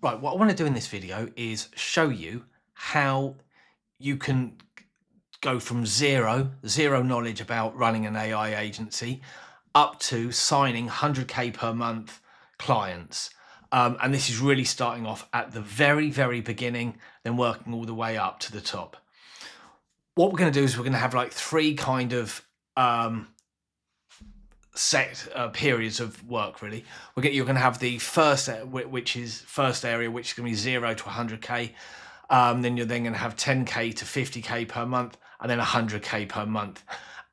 Right, what I want to do in this video is show you how you can go from zero knowledge about running an AI agency up to signing 100K per month clients. And this is really starting off at the very beginning, then working all the way up to the top. What we're going to do is we're going to have like three kind of set periods of work. Really, you're going to have the first, which is first area, which is going to be 0 to 100K. Then you're then going to have 10K to 50K per month, and then 100K per month.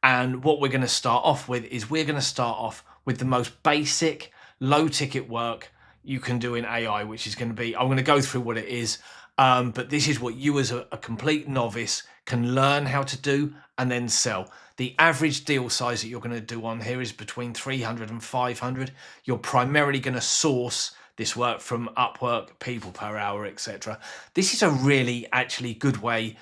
And what we're going to start off with is we're going to start off with the most basic, low ticket work you can do in AI, which is going to be, I'm going to go through what it is, but this is what you as a complete novice can learn how to do and then sell. The average deal size that you're going to do on here is between 300 and 500. You're primarily going to source this work from Upwork, people per hour, etc. This is a really actually good way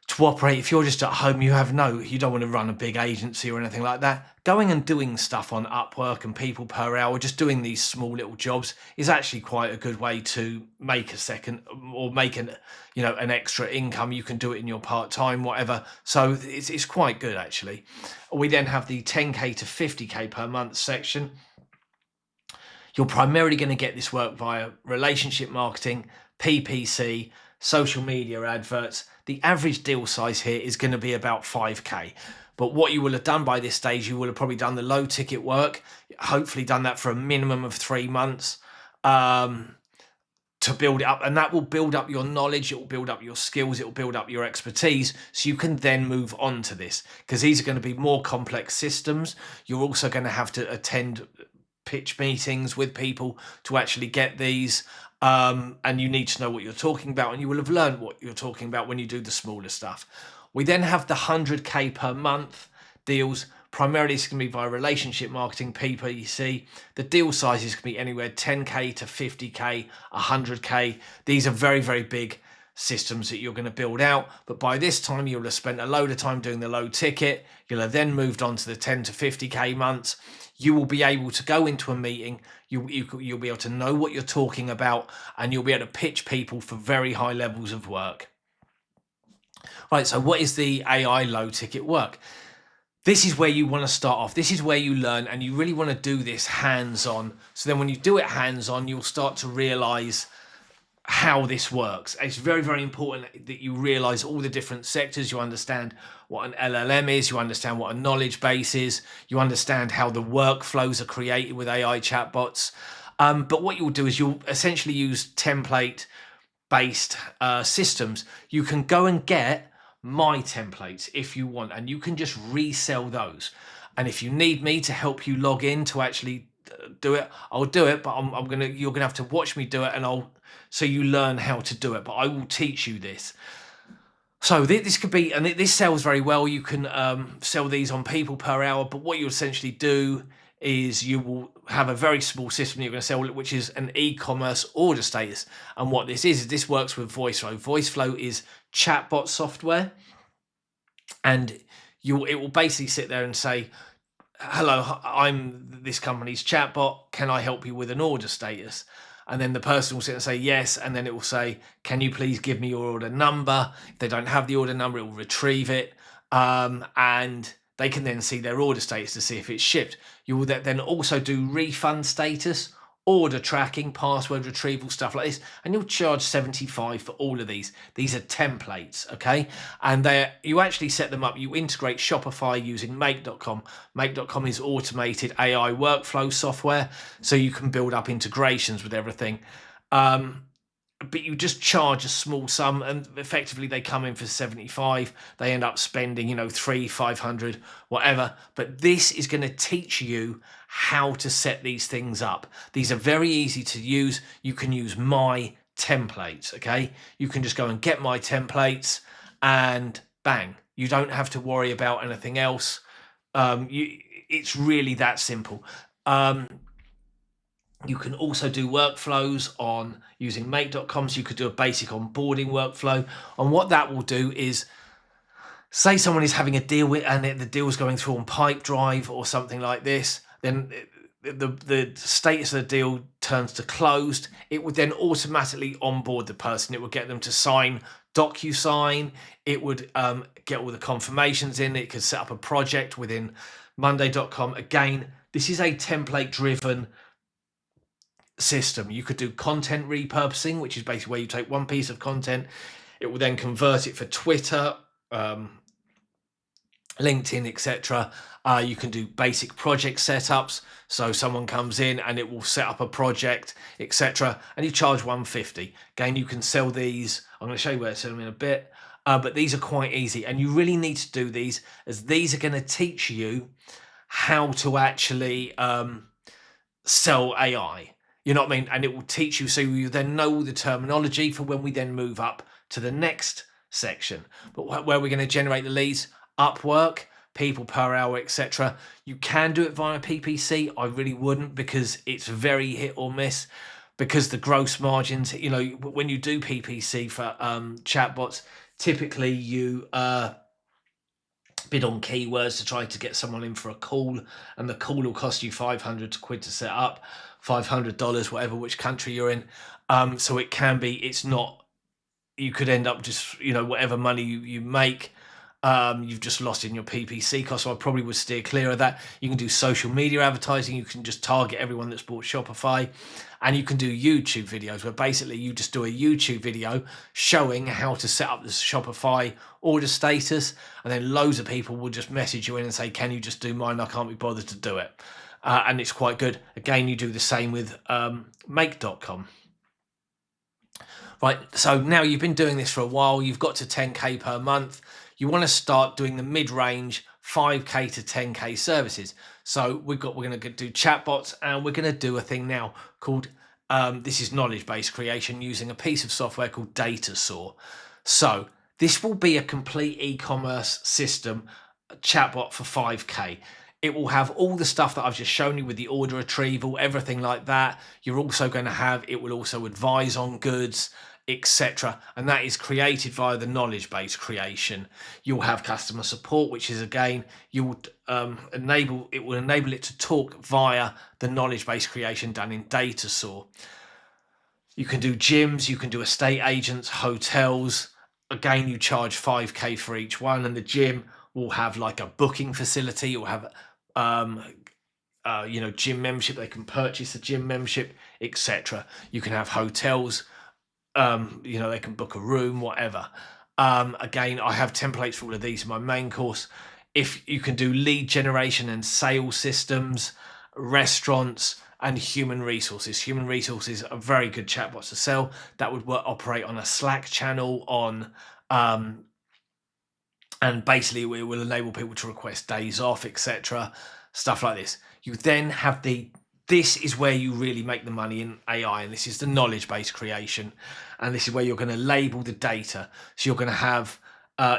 to operate. If you're just at home, you don't want to run a big agency or anything like that. Going and doing stuff on Upwork and people per hour, just doing these small little jobs is actually quite a good way to make a second or make an extra income. You can do it in your part-time, whatever. So it's quite good actually. We then have the 10K to 50K per month section. You're primarily going to get this work via relationship marketing, PPC, social media adverts. The average deal size here is going to be about 5K. But what you will have done by this stage, you will have probably done the low ticket work, hopefully done that for a minimum of 3 months to build it up. And that will build up your knowledge, it will build up your skills, it will build up your expertise. So you can then move on to this, because these are going to be more complex systems. You're also going to have to attend pitch meetings with people to actually get these. And you need to know what you're talking about, and you will have learned what you're talking about when you do the smaller stuff. We then have the 100K per month deals. Primarily it's going to be via relationship marketing, PPC. The deal size is going to be anywhere 10K to 50K, 100K. These are very big systems that you're going to build out, but by this time you'll have spent a load of time doing the low ticket. You'll have then moved on to the 10 to 50K months. You will be able to go into a meeting, you'll be able to know what you're talking about, and you'll be able to pitch people for very high levels of work. Right, so what is the AI low ticket work? This is where you want to start off. This is where you learn, and you really want to do this hands-on. So then when you do it hands-on, you'll start to realize how this works. It's very important that you realize all the different sectors. You understand what an LLM is, you understand what a knowledge base is, you understand how the workflows are created with AI chatbots. But what you'll do is you'll essentially use template based systems. You can go and get my templates if you want, and you can just resell those. And if you need me to help you log in to actually do it, I'll do it, but you're gonna have to watch me do it, and so you learn how to do it, but I will teach you this. So this could be, and this sells very well. You can sell these on people per hour, but what you essentially do is you will have a very small system you're going to sell, which is an e-commerce order status. And what this is this works with VoiceFlow. VoiceFlow is chatbot software, and it will basically sit there and say, hello, I'm this company's chatbot. Can I help you with an order status? And then the person will sit and say yes, and then it will say, can you please give me your order number? If they don't have the order number, it will retrieve it, and they can then see their order status to see if it's shipped. You will then also do refund status, order tracking, password retrieval, stuff like this, and you'll charge $75 for all of these. These are templates, okay? And you actually set them up. You integrate Shopify using Make.com. Make.com is automated AI workflow software, so you can build up integrations with everything. But you just charge a small sum, and effectively they come in for 75. They end up spending, $300, $500, whatever. But this is going to teach you how to set these things up. These are very easy to use. You can use my templates, okay? You can just go and get my templates, and bang, you don't have to worry about anything else. It's really that simple. You can also do workflows on using Make.com, so you could do a basic onboarding workflow. And what that will do is, say someone is having a deal and the deal is going through on Pipedrive or something like this, then the status of the deal turns to closed, it would then automatically onboard the person. It would get them to sign DocuSign. It would get all the confirmations in. It could set up a project within Monday.com. Again, this is a template driven system. You could do content repurposing, which is basically where you take one piece of content, it will then convert it for Twitter, LinkedIn, etc. You can do basic project setups. So someone comes in and it will set up a project, etc. And you charge $150. Again, you can sell these. I'm going to show you where to sell them in a bit. But these are quite easy. And you really need to do these, as these are going to teach you how to actually sell AI. You know what I mean? And it will teach you, so you then know all the terminology for when we then move up to the next section. But where we're going to generate the leads, Upwork, people per hour, etc. You can do it via PPC. I really wouldn't, because it's very hit or miss, because the gross margins, you know, when you do PPC for chatbots, typically you bid on keywords to try to get someone in for a call, and the call will cost you 500 quid to set up, $500, whatever, which country you're in. So it can be, it's not, you could end up just, you know, whatever money you make, you've just lost in your PPC cost. So I probably would steer clear of that. You can do social media advertising. You can just target everyone that's bought Shopify, and you can do YouTube videos, where basically you just do a YouTube video showing how to set up the Shopify order status, and then loads of people will just message you in and say, can you just do mine? I can't be bothered to do it. And it's quite good. Again, you do the same with make.com. Right, so now you've been doing this for a while, you've got to 10K per month. You want to start doing the mid-range 5K to 10K services. So we're going to do chatbots, and we're going to do a thing now called, this is knowledge-based creation using a piece of software called Datasaw. So this will be a complete e-commerce system, a chatbot for 5K. It will have all the stuff that I've just shown you with the order retrieval, everything like that. You're also going to have, it will also advise on goods, etc. And that is created via the knowledge-based creation. You'll have customer support, which is, again, you would enable it to talk via the knowledge-based creation done in Datasaw. You can do gyms, you can do estate agents, hotels. Again, you charge 5K for each one, and the gym will have like a booking facility. You'll have you know, gym membership. They can purchase a gym membership, etc. You can have hotels. You know, they can book a room, whatever. Again, I have templates for all of these in my main course. If you can do lead generation and sales systems, restaurants, and human resources. Human resources are very good chatbots to sell. That would operate on a Slack channel, on and basically it will enable people to request days off, etc. Stuff like this. You then have this is where you really make the money in AI, and this is the knowledge-based creation, and this is where you're going to label the data. So you're going to have,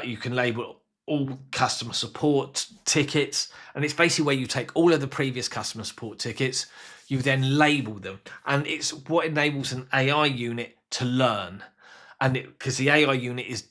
you can label all customer support tickets, and it's basically where you take all of the previous customer support tickets, you then label them, and it's what enables an AI unit to learn. And because the AI unit is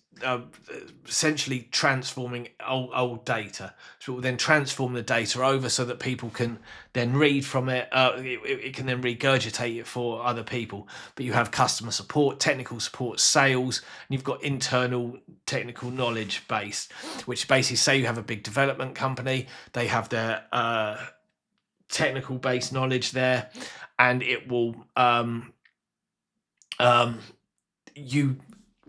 essentially transforming old data, so it will then transform the data over so that people can then read from it. It can then regurgitate it for other people. But you have customer support, technical support, sales, and you've got internal technical knowledge base, which basically, say you have a big development company, they have their technical based knowledge there, and it will you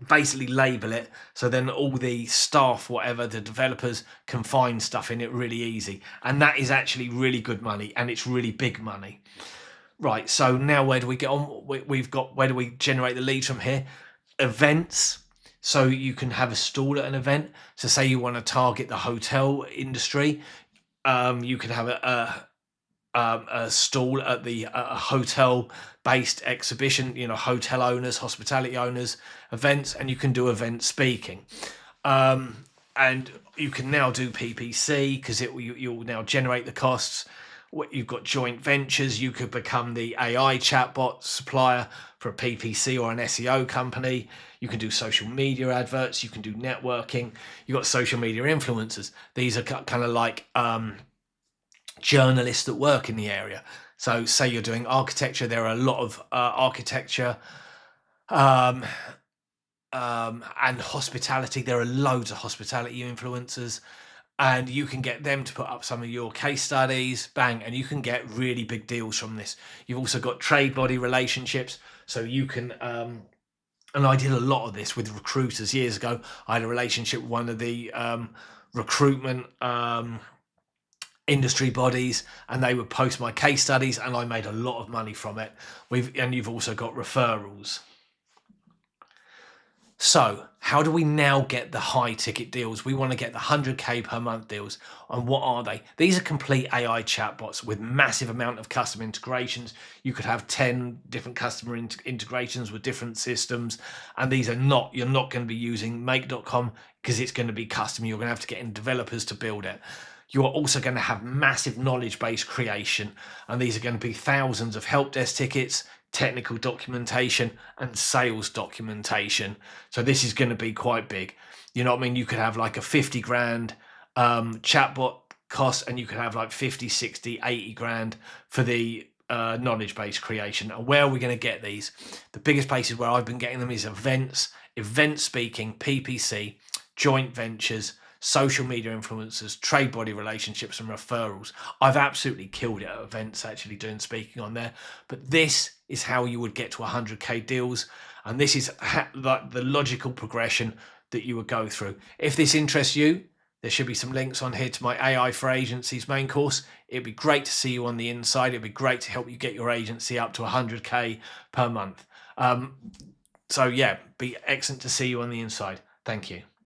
basically label it, so then all the staff, whatever, the developers, can find stuff in it really easy, and that is actually really good money, and it's really big money. Right, so now where do we get on? We've got, where do we generate the leads from here? Events. So you can have a stall at an event. So say you want to target the hotel industry, you could have a stall at the hotel-based exhibition, you know, hotel owners, hospitality owners, events, and you can do event speaking. And you can now do PPC, because you'll now generate the costs. You've got joint ventures. You could become the AI chatbot supplier for a PPC or an SEO company. You can do social media adverts. You can do networking. You've got social media influencers. These are kind of like journalists that work in the area. So say you're doing architecture, there are a lot of architecture um, and hospitality. There are loads of hospitality influencers, and you can get them to put up some of your case studies, bang, and you can get really big deals from this. You've also got trade body relationships, so you can and I did a lot of this with recruiters years ago. I had a relationship with one of the recruitment industry bodies, and they would post my case studies, and I made a lot of money from it. And you've also got referrals. So how do we now get the high ticket deals? We want to get the 100K per month deals. And what are they? These are complete AI chatbots with massive amount of customer integrations. You could have 10 different customer integrations with different systems. And these are not, you're not going to be using make.com because it's going to be custom. You're going to have to get in developers to build it. You are also going to have massive knowledge base creation. And these are going to be thousands of help desk tickets, technical documentation, and sales documentation. So this is going to be quite big. You know what I mean? You could have like a 50 grand chatbot cost, and you could have like 50, 60, 80 grand for the knowledge base creation. And where are we going to get these? The biggest places where I've been getting them is events, event speaking, PPC, joint ventures, social media influencers, trade body relationships, and referrals. I've absolutely killed it at events, actually doing speaking on there. But this is how you would get to 100K deals. And this is like the logical progression that you would go through. If this interests you, there should be some links on here to my AI for Agencies main course. It'd be great to see you on the inside. It'd be great to help you get your agency up to 100K per month. So yeah, be excellent to see you on the inside. Thank you.